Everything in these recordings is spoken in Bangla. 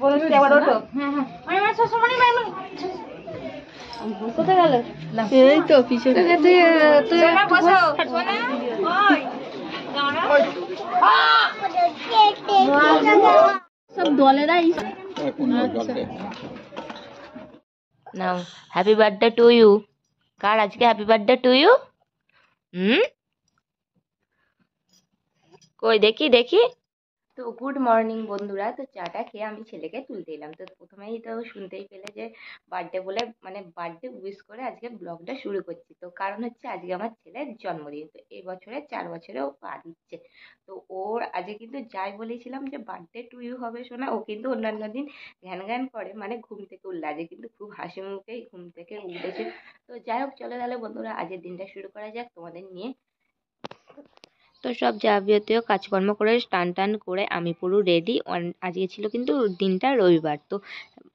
বলছে আবার ওঠো। হ্যাঁ হ্যাঁ আমি আমার শ্বশুরমণি ভাই কোথায় গেল? এই তো পিছনে তুই বসো সোনা। ওই সব দলেরাই। নাও হ্যাপি বার্থডে টু ইউ। কার আজকে হ্যাপি বার্থডে টু ইউ? কই দেখি দেখি। তো গুড মর্নিং বন্ধুরা। তো চাটা খেয়ে আমি ছেলেকে তুলতে এলাম। তো প্রথমেই তো শুনতেই পেলে যে বার্থডে বলে মানে বার্থডে উইশ করে আজকে ব্লগটা শুরু করছি। তো কারণ হচ্ছে আজকে আমার ছেলের জন্মদিন। তো এই বছরে 4 বছরে ও পা দিচ্ছে। তো ওর আজকে কিন্তু যাই বলেছিলাম যে বার্থডে টু ইউ হবে শোনা, ও কিন্তু অন্যান্য দিন ঘ্যান ঘ্যান করে মানে ঘুম থেকে উঠলে, আজকে কিন্তু খুব হাসি মুখেই ঘুম থেকে উঠেছে। তো যাই হোক চলে গেলে বন্ধুরা আজকের দিনটা শুরু করা যাক তোমাদের নিয়ে। তো সব যাবতীয় কাজকর্ম করে স্নান টান করে আমি পুরো রেডি। আজকে ছিল কিন্তু দিনটা রবিবার। তো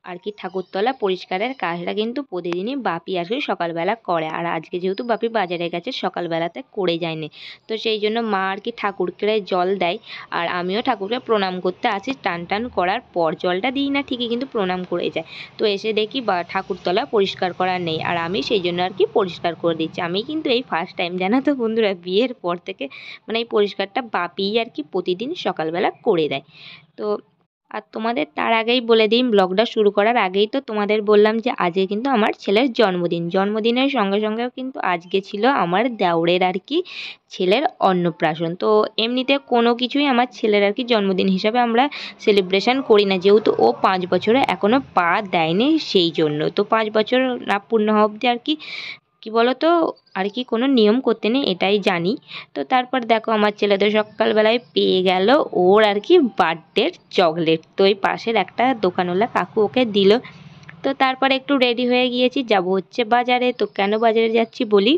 আর কি ঠাকুরতলা পরিষ্কারের কাজটা কিন্তু প্রতিদিনই বাপি আর কি সকালবেলা করে। আর আজকে যেহেতু বাপি বাজারে গেছে সকালবেলাতে করে যায়নি, তো সেই জন্য মা আর কি ঠাকুরকে জল দেয়। আর আমিও ঠাকুরকে প্রণাম করতে আসি টান টান করার পর। জলটা দিই না ঠিকই কিন্তু প্রণাম করে যায়। তো এসে দেখি বা ঠাকুরতলা পরিষ্কার করা নেই, আর আমি সেই জন্য আর কি পরিষ্কার করে দিচ্ছি। আমি কিন্তু এই ফার্স্ট টাইম জানো তো বন্ধুরা, বিয়ের পর থেকে মানে এই পরিষ্কারটা বাপিই আর কি প্রতিদিন সকালবেলা করে দেয়। তো আর তোমাদের তার আগেই বলে দিই, ব্লগটা শুরু করার আগেই তো তোমাদের বললাম যে আজকে কিন্তু আমার ছেলের জন্মদিন। জন্মদিনের সঙ্গে সঙ্গেও কিন্তু আজকে ছিল আমার দেওরের আর কি ছেলের অন্নপ্রাশন। তো এমনিতে কোনো কিছুই আমার ছেলের আর কি জন্মদিন হিসাবে আমরা সেলিব্রেশন করি না, যেহেতু ও 5 বছরে এখনও পা দেয়নি সেই জন্য। তো 5 বছর না পূর্ণ হওয়া অবধি আর কি কি বলতো আর কি কোনো নিয়ম করতে নেই এটাই জানি। তো তারপর দেখো আমার ছেলে তো সকালবেলায় পেয়ে গেল ওর আর কি বার্থডের চকলেট। তো ওই পাশের একটা দোকানওয়ালা কাকু ওকে দিল। তো তারপর একটু রেডি হয়ে গিয়েছি, যাব হচ্ছে বাজারে। তো কেন বাজারে যাচ্ছি বলি,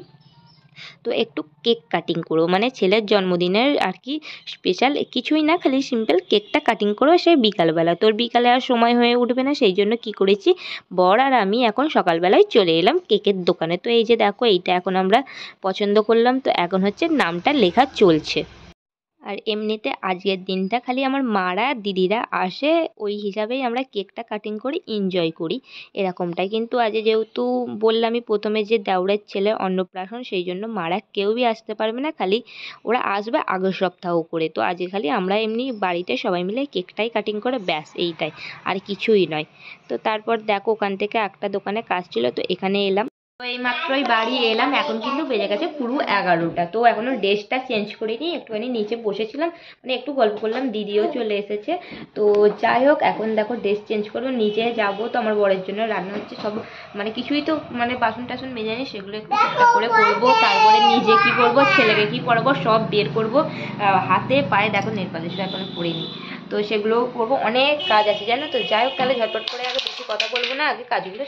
তো একটু কেক কাটিং করবো মানে ছেলের জন্মদিনের আর কি স্পেশাল কিছুই না, খালি সিম্পল কেকটা কাটিং করবো সেই বিকালবেলা। তোর বিকালে আর সময় হয়ে উঠবে না, সেই জন্য কি করেছি বর আর আমি এখন সকালবেলায় চলে এলাম কেকের দোকানে। তো এই যে দেখো এইটা এখন আমরা পছন্দ করলাম। তো এখন হচ্ছে নামটা লেখা চলছে। আর এমনিতে আজকের দিনটা খালি আমার মারা দিদিরা আসে, ওই হিসাবেই আমরা কেকটা কাটিং করি, এনজয় করি এরকমটাই। কিন্তু আজ যেহেতু বললামই প্রথমে যে দেওরের ছেলের অন্নপ্রাশন, সেই জন্য মারা কেউই আসতে পারবে না, খালি ওরা আসবে আগের সপ্তাহ করে। তো আজকে খালি আমরা এমনি বাড়িতে সবাই মিলে কেকটাই কাটিং করে ব্যাস এইটাই, আর কিছুই নয়। তো তারপর দেখো ওখান থেকে একটা দোকানে কাজ ছিল, তো এখানে এলাম। তো এই মাত্রই বাড়ি এলাম, এখন কিন্তু বেজে গেছে পুরো 11টা। তো এখনো ড্রেসটা চেঞ্জ করিনি, একটুখানি নিচে বসেছিলাম মানে একটু গল্প করলাম, দিদিও চলে এসেছে। তো যাই হোক এখন দেখো ড্রেস চেঞ্জ করবো, নিচে যাবো। তো আমার বরের জন্য রান্না হচ্ছে সব, মানে কিছুই তো মানে বাসন টাসন মেজে নি, সেগুলো একটু ঠিকঠাক করে করবো। তারপরে নিজে কি করবো, ছেলেকে কি পরাবো সব বের করবো। হাতে পায়ে দেখো নেল পালিশটা এখনো পরিনি, তো সেগুলোও করবো। অনেক কাজ আছে জানো তো। যাই হোক তাহলে ঝটপট করে আগে বেশি কথা বলবো না, আগে কাজগুলো।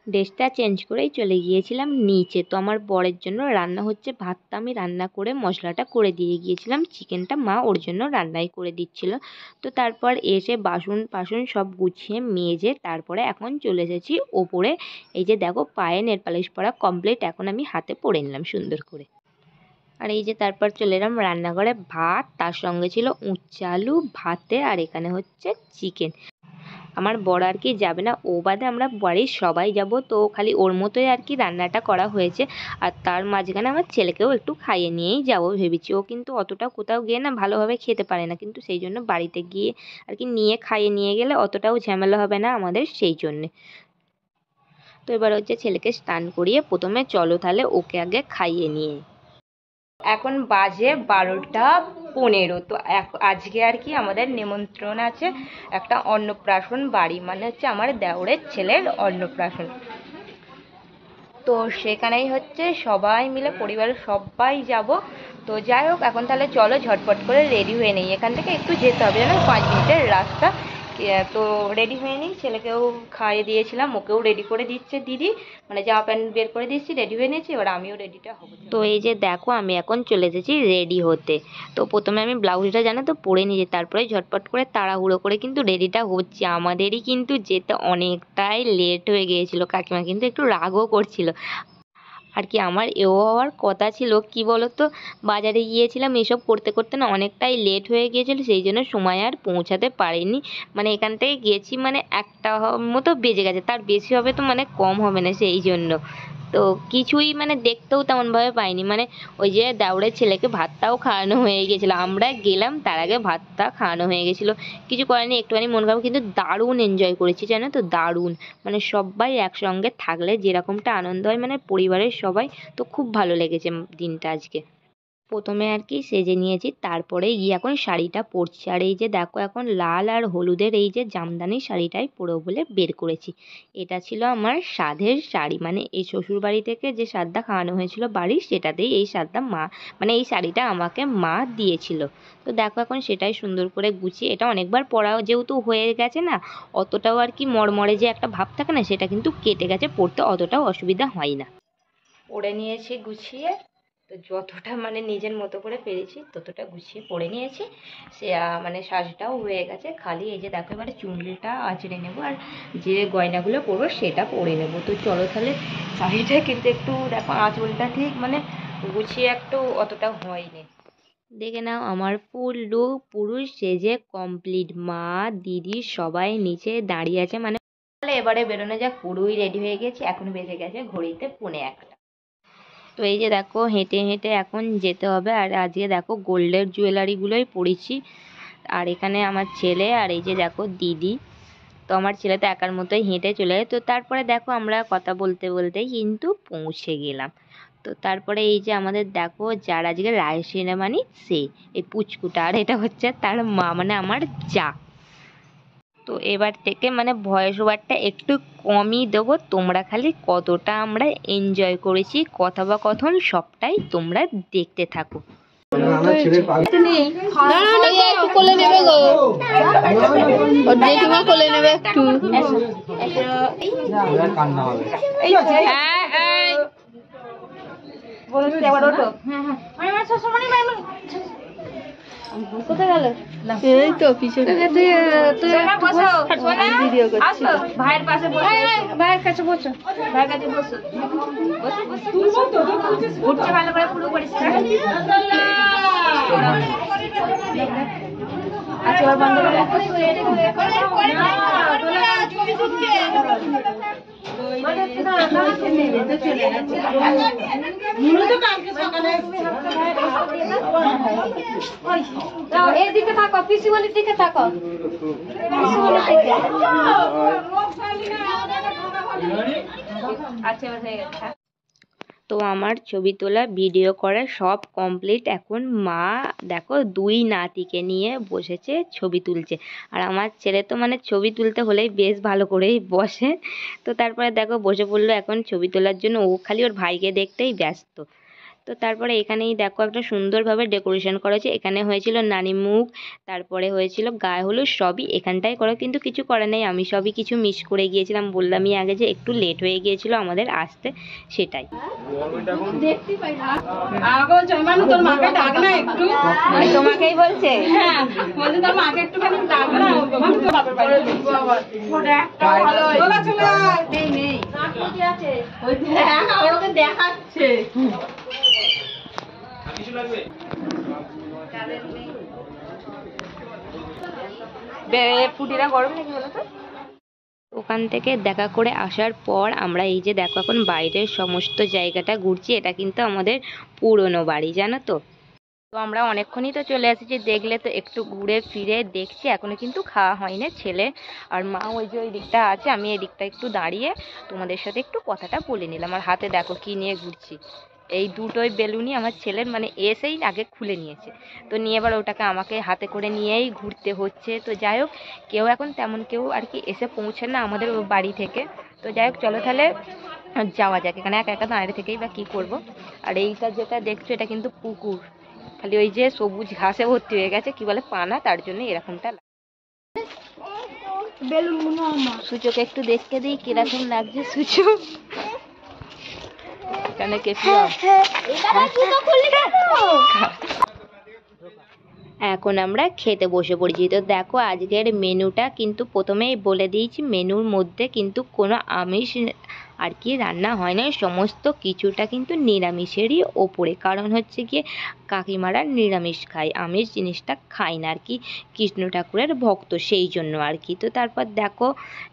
ড্রেসটা চেঞ্জ করেই চলে গিয়েছিলাম নিচে। তো আমার বরের জন্য রান্না হচ্ছে, ভাতটা আমি রান্না করে মশলাটা করে দিয়ে গিয়েছিলাম, চিকেনটা মা ওর জন্য রান্নাই করে দিচ্ছিল। তো তারপর এসে বাসন টাসন সব গুছিয়ে মেজে তারপরে এখন চলে এসেছি ওপরে। এই যে দেখো পায়ে নেল পালিশ পরা কমপ্লিট, এখন আমি হাতে পরে নিলাম সুন্দর করে। আর এই যে তারপর চলে এলাম রান্নাঘরে, ভাত তার সঙ্গে ছিল উচ্ছে আলু ভাতে, আর এখানে হচ্ছে চিকেন। আমার বর আর কি যাবে না, ও বাদে আমরা বাড়ির সবাই যাব। তো খালি ওর মতোই আর কি রান্নাটা করা হয়েছে। আর তার মাঝখানে আমার ছেলেকেও একটু খাইয়ে নিয়েই যাব ভেবেছি। ও কিন্তু অতটা কোথাও গিয়ে না ভালোভাবে খেতে পারে না, কিন্তু সেই জন্য বাড়িতে গিয়ে আর কি নিয়ে খাইয়ে নিয়ে গেলে অতটাও ঝামেলা হবে না আমাদের, সেই জন্যে। তো এবার হচ্ছে ছেলেকে স্নান করিয়ে প্রথমে চলো তাহলে ওকে আগে খাইয়ে নিয়ে। এখন বাজে 12টা 15। তো আজকে আর কি আমাদের নিমন্ত্রণ আছে একটা অন্নপ্রাশন বাড়ি, মানে হচ্ছে আমার দেওরের ছেলের অন্নপ্রাশন। তো সেখানেই হচ্ছে সবাই মিলে পরিবারের সবাই যাব। তো যাই হোক এখন তাহলে চলো ঝটপট করে রেডি হয়ে নেই, এখান থেকে একটু যেতে হবে জানো 5 মিনিটের রাস্তা। তো রেডি হয়ে নিই, ছেলেকেও খাইয়ে দিয়েছিলাম, ওকেও রেডি করে দিচ্ছে দিদি, মানে জামা প্যান্ট বের করে দিচ্ছি, রেডি হয়ে নিয়েছি, এবার আমিও রেডিটা হবো। তো এই যে দেখো আমি এখন চলে এসেছি রেডি হতে। তো প্রথমে আমি ব্লাউজটা জানো তো পরে নিয়েছি, তারপরে ঝটপট করে তাড়াহুড়ো করে কিন্তু রেডিটা হচ্ছে। আমাদেরই কিন্তু যেতে অনেকটাই লেট হয়ে গিয়েছিল, কাকিমা কিন্তু একটু রাগও করছিল। আর কি আমার এও হওয়ার কথা ছিল, কি বলতো, বাজারে গিয়েছিলাম, এসব করতে করতে না অনেকটাই লেট হয়ে গিয়েছিল, সেই জন্য সময় আর পৌঁছাতে পারিনি। মানে এখান থেকে গেছি মানে 1টা মতো বেজে গেছে, তার বেশি হবে তো মানে কম হবে না, সেই জন্য তো কিছুই মানে দেখতেও তেমনভাবে পাইনি। মানে ওই যে দেওরের ছেলেকে ভাতটাও খাওয়ানো হয়ে গেছিলো, আমরা গেলাম তার আগে ভাতটা খাওয়ানো হয়ে গেছিলো। কিছু করেনি, একটুখানি মন খারাপ, কিন্তু দারুণ এনজয় করেছি জানো তো, দারুণ। মানে সবাই একসঙ্গে থাকলে যেরকমটা আনন্দ হয়, মানে পরিবারের সবাই, তো খুব ভালো লেগেছে দিনটা আজকে। প্রথমে আর কি সেজে নিয়েছি, তারপরে গিয়ে এখন শাড়িটা পরছি। আর এই যে দেখো এখন লাল আর হলুদের এই যে জামদানি শাড়িটাই পরবো বলে বের করেছি। এটা ছিল আমার সাধের শাড়ি, মানে এই শ্বশুর বাড়ি থেকে যে সাধটা খাওয়ানো হয়েছিল বাড়ির, সেটাতেই এই সাধটা মা, মানে এই শাড়িটা আমাকে মা দিয়েছিল। তো দেখো এখন সেটাই সুন্দর করে গুছিয়ে, এটা অনেকবার পরাও যেহেতু হয়ে গেছে না, অতটাও আর কি মরমরে যে একটা ভাব থাকে না, সেটা কিন্তু কেটে গেছে, পরতে অতটাও অসুবিধা হয় না। পরে নিয়েছি গুছিয়ে, তো যতটা মানে নিজের মতো করে পেরেছি ততটা গুছিয়ে পরে নিয়েছি। সে মানে সাজটাও হয়ে গেছে, খালি এই যে দেখো এবারে চুনরিটা আঁচড়ে নেবো, আর যে গয়নাগুলো পরবো সেটা পরে নেবো। তো চলো তাহলে, শাড়িটা কিন্তু একটু দেখো আঁচলটা ঠিক মানে গুছিয়ে একটু অতটা হয়নি। দেখে নাও আমার ফুল লুক পুরো সেজে কমপ্লিট, মা দিদি সবাই নিচে দাঁড়িয়ে আছে। মানে তাহলে এবারে বেরোনো যাক, পুরোই রেডি হয়ে গেছি, এখন বেজে গেছে ঘড়িতে 1:45। তো এই যে দেখো হেঁটে হেঁটে এখন যেতে হবে, আর আজকে দেখো গোল্ডের জুয়েলারিগুলোই পরেছি। আর এখানে আমার ছেলে, আর এই যে দেখো দিদি। তো আমার ছেলে তো একার মতোই হেঁটে চলে যায়। তো তারপরে দেখো আমরা কথা বলতে বলতেই কিন্তু পৌঁছে গেলাম। তো তারপরে এই যে আমাদের দেখো যার আজকে রায়সিনা মানে সে এই পুচকুটা, আর এটা হচ্ছে তার মা, মানে আমার যা। তো এবার থেকে মানে ভয়েস ওভারটা একটু কমই দেবো, তোমরা খালি কতটা আমরা এনজয় করেছি কথোপকথন সবটাই তোমরা দেখতে থাকো। কোলে নেবে গো, ওর জেঠিমা কোলে নেবে একটু। কোথায় গেল? এই তো পিছনে ভিডিও করছি। ভাইয়ের পাশে বসে, ভাইয়ের কাছে বসো, ভাইয়ের কাছে বসো, উঠছে ভালো করে পুরো পরিষ্কার। আচ্ছা এবার বন্ধ করে এদিকে থাকো, পিসিমণির দিকে থাকো, পিসিমণির দিকে। আচ্ছা এবার হয়ে গেছে। তো আমার ছবি তোলা ভিডিও করা সব কমপ্লিট, এখন মা দেখো 2 নাতিকে নিয়ে বসেছে ছবি তুলছে। আর আমার ছেলে তো মানে ছবি তুলতে হলেই বেশ ভালো করেই বসে। তো তারপরে দেখো বসে পড়লো এখন ছবি তোলার জন্য, ও খালি ওর ভাইকে দেখতেই ব্যস্ত। তো তারপরে এখানেই দেখো একটা সুন্দরভাবে ডেকোরেশন করা হয়েছে, এখানে হয়েছিল নানি মুখ, তারপরে হয়েছিল গায়ে হলুদ, সবই এখানটাই করা, কিন্তু কিছু করার নেই, আমি সবই কিছু মিস করে গিয়েছিলাম, বললামই আগে যে একটু লেট হয়ে গিয়েছিল আমাদের আসতে, সেটাই। তোমাকেই বলছে, দেখাচ্ছে ফুটিরা গরম নাকি বলো তো। ওখান থেকে দেখা করে আসার পর আমরা এই যে দেখো এখন বাইরের সমস্ত জায়গাটা ঘুরছি, এটা কিন্তু আমাদের পুরনো বাড়ি জানো তো। তো আমরা অনেকক্ষণই তো চলে এসেছি, দেখলে তো একটু ঘুরে ফিরে দেখছি, এখনো কিন্তু খাওয়া হয়নি। ছেলে আর মা ওই যে ওই দিকটা আছে, আমি এই দিকটা একটু দাঁড়িয়ে তোমাদের সাথে একটু কথাটা বলে নিলাম। আর হাতে দেখো কি নিয়ে ঘুরছি, এই দুটোই বেলুনই আমার ছেলের, মানে এসেই আগে খুলে নিয়েছে, তো নিয়ে এবার ওটাকে আমাকে হাতে করে নিয়েই ঘুরতে হচ্ছে। তো যাই হোক, কেউ এখন তেমন কেউ আর কি এসে পৌঁছে না আমাদের বাড়ি থেকে। তো যাই হোক চলো তাহলে যাওয়া যাক, এখানে একা একা দাঁড়িয়ে থেকেই বা কী করবো। আর এইটা যেটা দেখছো এটা কিন্তু পুকুর, খালি ওই যে সবুজ ঘাসে ভর্তি হয়ে গেছে, কি বলে পানা, তার জন্য এরকমটা। সূচকে একটু দেখতে দিই কিরকম লাগছে সূচক। এখানে এখন আমরা খেতে বসে পড়েছি। তো দেখো আজকের মেনুটা কিন্তু প্রথমেই বলে দিয়েছি, মেনুর মধ্যে কিন্তু কোনো আমিষ আর কি রান্না হয় না, সমস্ত কিছুটা কিন্তু নিরামিষেরই ওপরে। কারণ হচ্ছে গিয়ে কাকিমারা নিরামিষ খায়, আমিষ জিনিসটা খায় না আর কি, কৃষ্ণ ঠাকুরের ভক্ত সেই জন্য আর কি। তো তারপর দেখো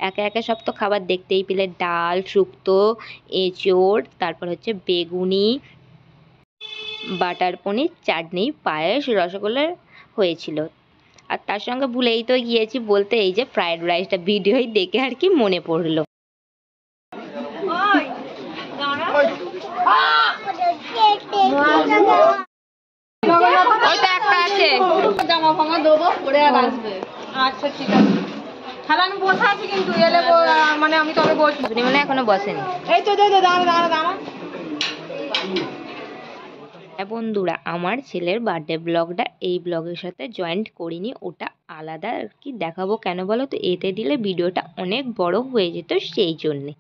একে একে সব তো খাবার দেখতেই পেলে, ডাল, শুক্তো, এঁচোড়, তারপর হচ্ছে বেগুনি, বাটার পনির, চাটনি, পায়েস, রসগোল্লা হয়েছিল। আর তার সঙ্গে ভুলেই তো গিয়েছি বলতে, এই যে ফ্রায়েড রাইসটা ভিডিওই দেখে আর কি মনে পড়লো। ওইটা একটা আছে, জামা ফামা দেবো পরে আর আসবে। আচ্ছা ঠিক আছে, তাহলে আমি বসে আছি কিন্তু এলে মানে আমি তবে বসবো। আপনি মানে এখনো বসেনি? এই তো দাঁড়া দাঁড়া দাঁড়া। হ্যাঁ বন্ধুরা, আমার ছেলের বার্থডে ব্লগটা এই ব্লগের সাথে জয়েন্ট করিনি, ওটা আলাদা আর কি দেখাবো। কেন বলো তো, এতে দিলে ভিডিওটা অনেক বড় হয়ে যেত সেই জন্যে।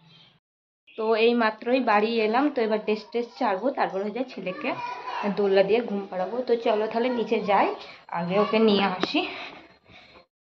তো এই মাত্রই বাড়ি এলাম, তো এবার টেস্ট ছাড়বো, তারপর হয়ে যায় ছেলেকে দোলনা দিয়ে ঘুম পাড়াবো। তো চলো তাহলে নিচে যাই, আগে ওকে নিয়ে আসি।